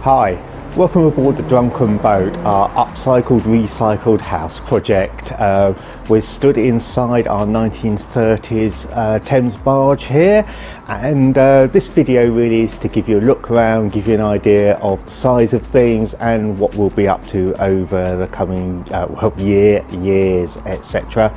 Hi, welcome aboard the Drunken Boat, our upcycled, recycled house project. We're stood inside our 1930s Thames barge here, and this video really is to give you a look around, give you an idea of the size of things and what we'll be up to over the coming years, etc.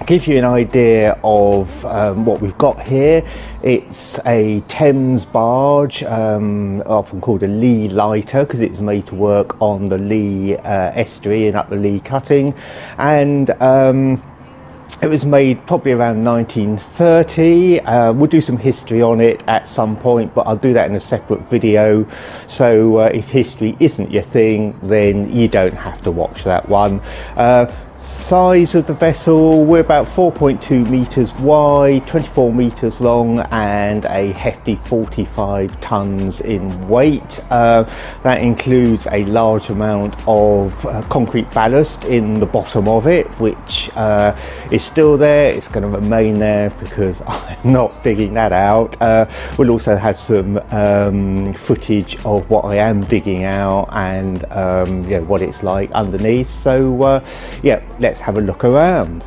Give you an idea of what we've got here. It's a Thames barge, often called a lee lighter because it's made to work on the Lee estuary and up the Lee cutting, and it was made probably around 1930. We'll do some history on it at some point, but I'll do that in a separate video. So if history isn't your thing, then you don't have to watch that one. Size of the vessel, we're about 4.2 meters wide, 24 meters long, and a hefty 45 tons in weight. That includes a large amount of concrete ballast in the bottom of it, which is still there. It's going to remain there because I'm not digging that out. We'll also have some footage of what I am digging out and what it's like underneath. So yeah, let's have a look around.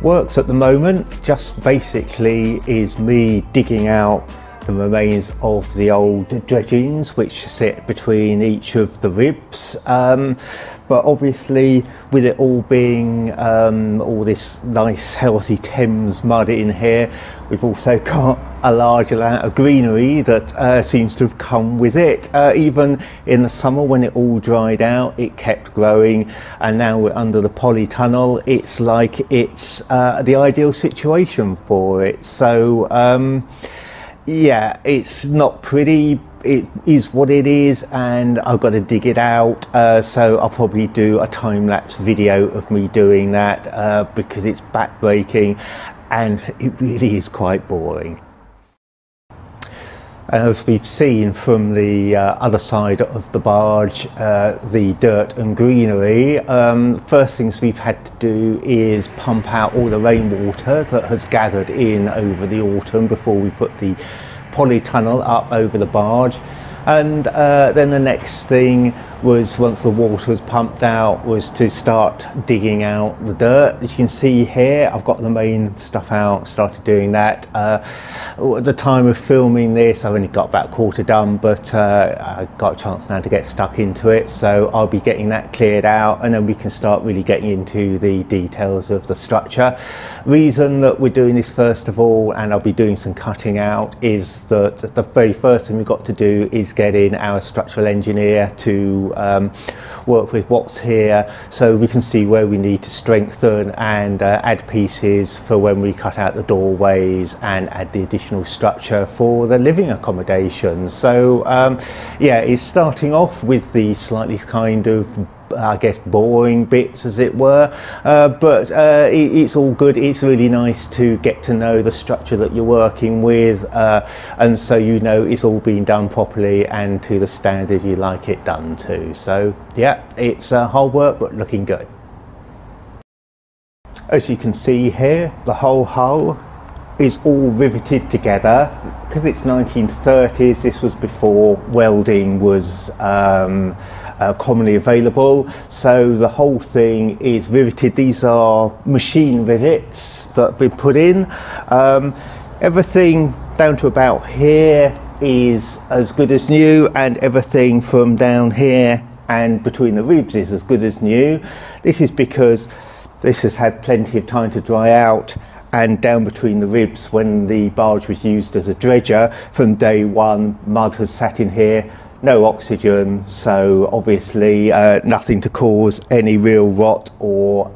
Works at the moment just basically is me digging out the remains of the old dredgings which sit between each of the ribs, but obviously with it all being all this nice healthy Thames mud in here, we've also got a large amount of greenery that seems to have come with it. Even in the summer when it all dried out, it kept growing, and now we're under the polytunnel. It's like it's the ideal situation for it. So yeah, it's not pretty, it is what it is, and I've got to dig it out, so I'll probably do a time-lapse video of me doing that because it's back-breaking and it really is quite boring. And as we've seen from the other side of the barge, the dirt and greenery, first things we've had to do is pump out all the rainwater that has gathered in over the autumn before we put the polytunnel up over the barge. And then the next thing was, once the water was pumped out, was to start digging out the dirt. As you can see here, I've got the main stuff out, started doing that. At the time of filming this, I've only got about a quarter done, but I got a chance now to get stuck into it, so I'll be getting that cleared out, and then we can start really getting into the details of the structure. Reason that we're doing this first of all, and I'll be doing some cutting out, is that the very first thing we've got to do is get in our structural engineer to work with what's here, so we can see where we need to strengthen and add pieces for when we cut out the doorways and add the additional structure for the living accommodation. So yeah, it's starting off with the slightly kind of, I guess, boring bits, as it were, but it's all good. It's really nice to get to know the structure that you're working with, and so you know it's all been done properly and to the standard you like it done to. So yeah, it's hard work but looking good. As you can see here, the whole hull is all riveted together because it's 1930s. This was before welding was commonly available, so the whole thing is riveted. These are machine rivets that have been put in. Everything down to about here is as good as new, and everything from down here and between the ribs is as good as new. This is because this has had plenty of time to dry out, and down between the ribs, when the barge was used as a dredger from day one, mud has sat in here, no oxygen, so obviously nothing to cause any real rot or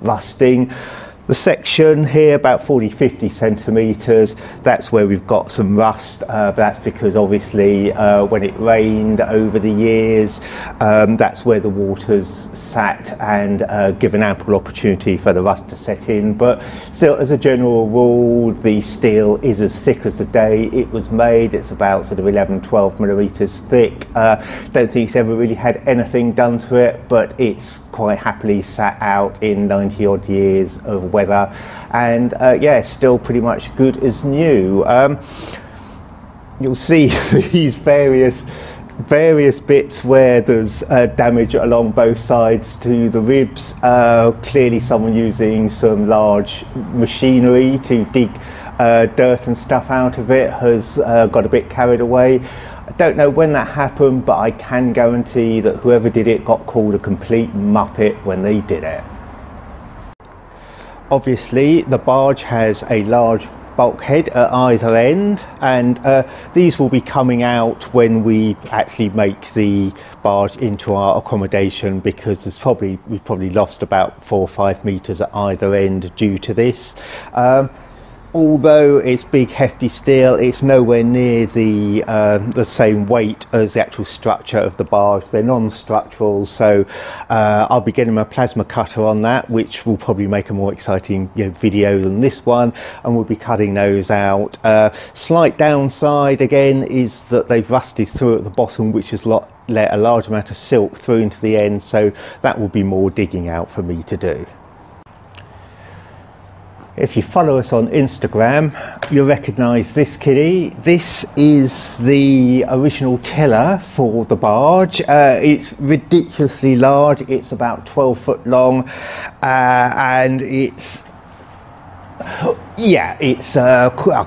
rusting. The section here, about 40-50 centimetres, that's where we've got some rust, but that's because obviously when it rained over the years, that's where the water's sat and given ample opportunity for the rust to set in. But still, as a general rule, the steel is as thick as the day it was made. It's about sort of 11-12 millimetres thick. Don't think it's ever really had anything done to it, but it's quite happily sat out in 90 odd years of weather, and yeah, still pretty much good as new. you'll see these various bits where there's damage along both sides to the ribs. Clearly someone using some large machinery to dig dirt and stuff out of it has got a bit carried away. I don't know when that happened, but I can guarantee that whoever did it got called a complete muppet when they did it. Obviously the barge has a large bulkhead at either end, and these will be coming out when we actually make the barge into our accommodation, because we've probably lost about 4 or 5 meters at either end due to this. Although it's big hefty steel, it's nowhere near the same weight as the actual structure of the barge. They're non-structural, so I'll be getting my plasma cutter on that, which will probably make a more exciting video than this one, and we'll be cutting those out. Slight downside again is that they've rusted through at the bottom, which has let a large amount of silk through into the end, so that will be more digging out for me to do. If you follow us on Instagram, you'll recognise this kiddie. This is the original tiller for the barge. It's ridiculously large. It's about 12 foot long, and it's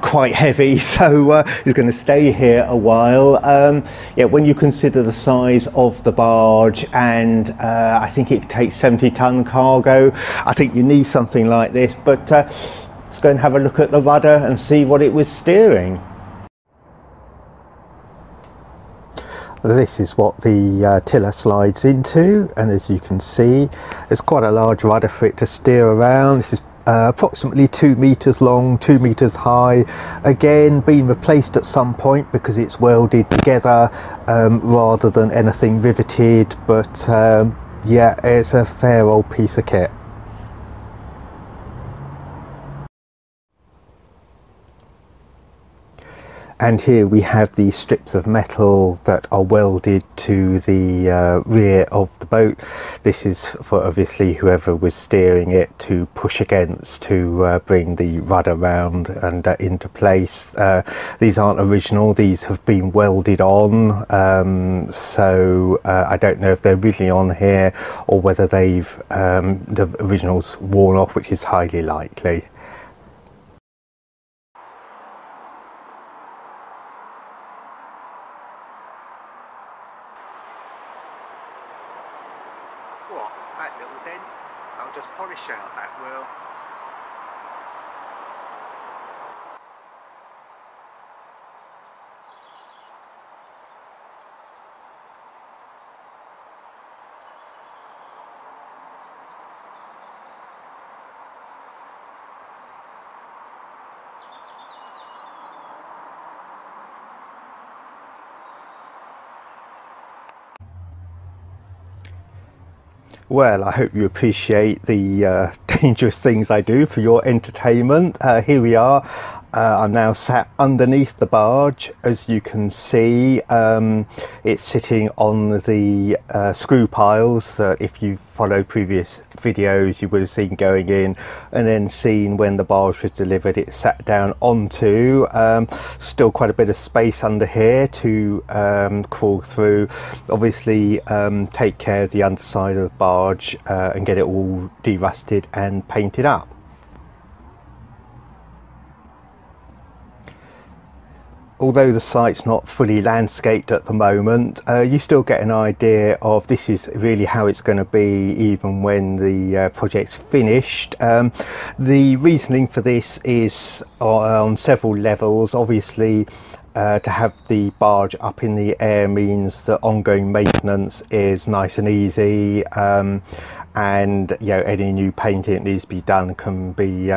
quite heavy, so it's going to stay here a while. When you consider the size of the barge, and I think it takes 70-ton cargo, I think you need something like this. But let's go and have a look at the rudder and see what it was steering. This is what the tiller slides into, and as you can see, there's quite a large rudder for it to steer around. This is approximately 2 meters long, 2 meters high. Again, been replaced at some point because it's welded together rather than anything riveted, but yeah, it's a fair old piece of kit. And here we have the strips of metal that are welded to the rear of the boat. This is for obviously whoever was steering it to push against to bring the rudder round and into place. These aren't original, these have been welded on, so I don't know if they're originally on here or whether they've the originals worn off, which is highly likely. What, that little dent? I'll just polish out that wheel. Well, I hope you appreciate the dangerous things I do for your entertainment. Here we are. I'm now sat underneath the barge. As you can see, it's sitting on the screw piles that if you follow previous videos you would have seen going in, and then seen when the barge was delivered it sat down onto. Still quite a bit of space under here to crawl through. Obviously take care of the underside of the barge and get it all de-rusted and painted up. Although the site's not fully landscaped at the moment, you still get an idea of this is really how it's going to be even when the project's finished. The reasoning for this is on several levels. Obviously, to have the barge up in the air means that ongoing maintenance is nice and easy, and you know, any new painting that needs to be done can be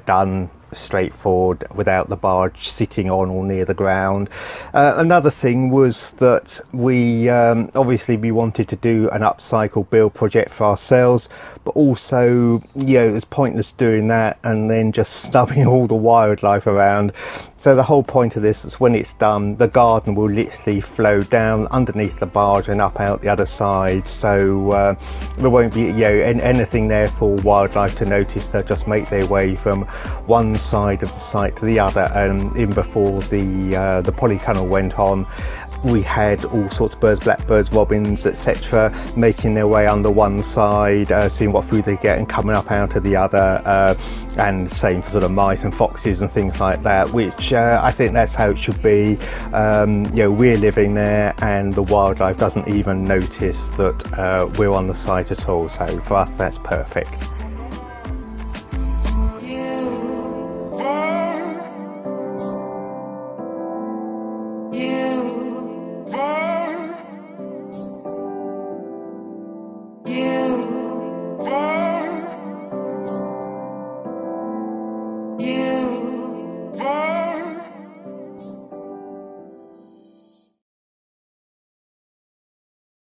done straightforward without the barge sitting on or near the ground. Another thing was that we obviously we wanted to do an upcycle build project for ourselves, but also, you know, it's pointless doing that and then just snubbing all the wildlife around. So the whole point of this is when it's done, the garden will literally flow down underneath the barge and up out the other side, so there won't be, you know, anything there for wildlife to notice. They'll just make their way from one side of the site to the other, and in before the polytunnel went on, we had all sorts of birds, blackbirds, robins, etc., making their way under one side, seeing what food they get and coming up out of the other, and same for sort of mice and foxes and things like that, which I think that's how it should be. We're living there and the wildlife doesn't even notice that we're on the site at all, so for us that's perfect.